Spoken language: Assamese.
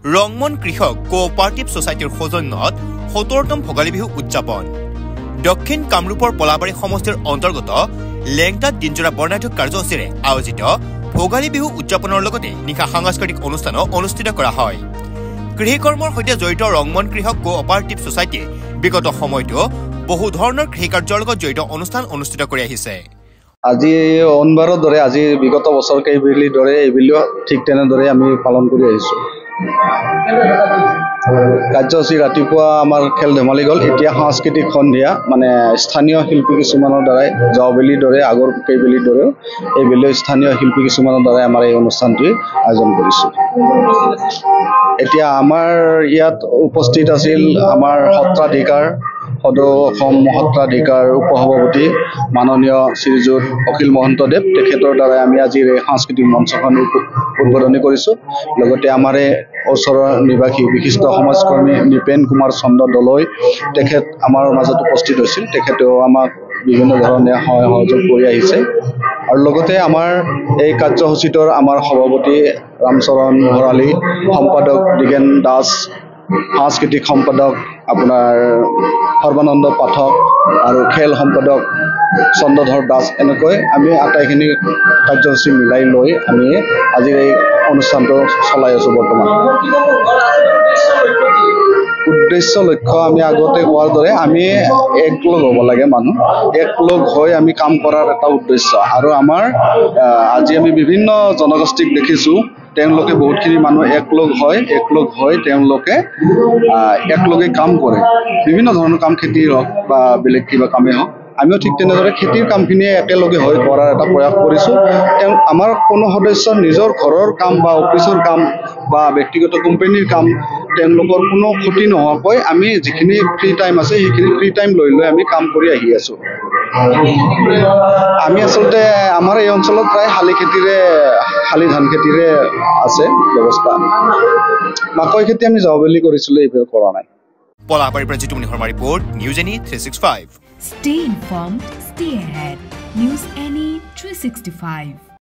ৰংমন কৃষক কোঅপাৰেটিভ সোসাইটিৰ সৌজন্যত ৭০তম ভোগালী বিহু উদযাপন দক্ষিণ কামৰূপৰ পলাবাৰী সমষ্টিৰ অন্তৰ্গত লেংটাত দিনজোৰা বৰ্ণাঢ্য কাৰ্যসূচীৰে আয়োজিত ভোগালী বিহু উদযাপনৰ লগতে নিশা সাংস্কৃতিক অনুষ্ঠানো অনুষ্ঠিত কৰা হয় কৃষিকৰ্মৰ সৈতে জড়িত ৰংমন কৃষক কোঅপাৰেটিভ সোসাইটিয়ে বিগত সময়তো বহু ধৰণৰ কৃষি কাৰ্যৰ লগত জড়িত অনুষ্ঠান অনুষ্ঠিত কৰি আহিছে আজি অনবাৰৰ দৰে আজি বিগত বছৰ কেইবিলিৰ দৰে এইবিলিও ঠিক তেনেদৰে আমি পালন কৰি আহিছো কাৰ্যসূচী ৰাতিপুৱা আমাৰ খেল ধেমালি গ'ল এতিয়া সাংস্কৃতিক সন্ধিয়া মানে স্থানীয় শিল্পী কিছুমানৰ দ্বাৰাই যাওবেলিৰ দৰে আগৰ কেইবিলিৰ দৰে এইবিলিও স্থানীয় শিল্পী কিছুমানৰ দ্বাৰাই আমাৰ এই অনুষ্ঠানটি আয়োজন কৰিছো এতিয়া আমাৰ ইয়াত উপস্থিত আছিল আমাৰ সত্ৰাধিকাৰ সদৌ অসম সত্ৰাধিকাৰ উপসভাপতি মাননীয় শ্ৰীযুত অখিল মহন্তদেৱ তেখেতৰ দ্বাৰাই আমি আজিৰ এই সাংস্কৃতিক মঞ্চখন উদ্বোধনী কৰিছো লগতে আমাৰ ওচৰৰ নিবাসী বিশিষ্ট সমাজকৰ্মী নিপেন কুমাৰ চন্দ্ৰ দলৈ তেখেত আমাৰ মাজত উপস্থিত হৈছিল তেখেতেও আমাক বিভিন্ন ধৰণে সহায় সহযোগ কৰি আহিছে আৰু লগতে আমাৰ এই কাৰ্যসূচীটোৰ আমাৰ সভাপতি ৰামচৰণ ভৰালী সম্পাদক দিগেন দাস সাংস্কৃতিক সম্পাদক আপোনাৰ সৰ্বানন্দ পাঠক আৰু খেল সম্পাদক চন্দ্ৰধৰ দাস এনেকৈ আমি আটাইখিনি কাৰ্যসূচী মিলাই লৈ আমি আজিৰ এই অনুষ্ঠানটো চলাই আছো বৰ্তমান উদ্দেশ্য লক্ষ্য আমি আগতে কোৱাৰ দৰে আমি একলগ হ'ব লাগে মানুহ একলগ হৈ আমি কাম কৰাৰ এটা উদ্দেশ্য আৰু আমাৰ আজি আমি বিভিন্ন জনগোষ্ঠীক দেখিছো তেওঁলোকে বহুতখিনি মানুহ একলগ হৈ তেওঁলোকে একলগে কাম কৰে বিভিন্ন ধৰণৰ কাম খেতিৰ হওক বা বেলেগ কিবা কামেই হওক আমিও ঠিক তেনেদৰে খেতিৰ কামখিনিয়ে একেলগে হৈ কৰাৰ এটা প্ৰয়াস কৰিছো আমাৰ কোনো সদস্যৰ নিজৰ ঘৰৰ কাম বা অফিচৰ কাম বা ব্যক্তিগত কোম্পানীৰ কাম তেওঁলোকৰ কোনো ক্ষতি নোহোৱাকৈ আমি যিখিনি ফ্ৰী টাইম আছে সেইখিনি ফ্ৰী টাইম লৈ আমি কাম কৰি আহি আছো আমি আচলতে আমাৰ এই অঞ্চলত প্ৰায় শালি ধান খেতিৰে আছে ব্যৱস্থা মাকৈ খেতি আমি যাওবেলি কৰিছিলো এইবাৰ কৰা নাই পলাবাৰীৰ পৰা Jitumoni Sarma report news any 365 Stay informed, stay ahead. News Any 365.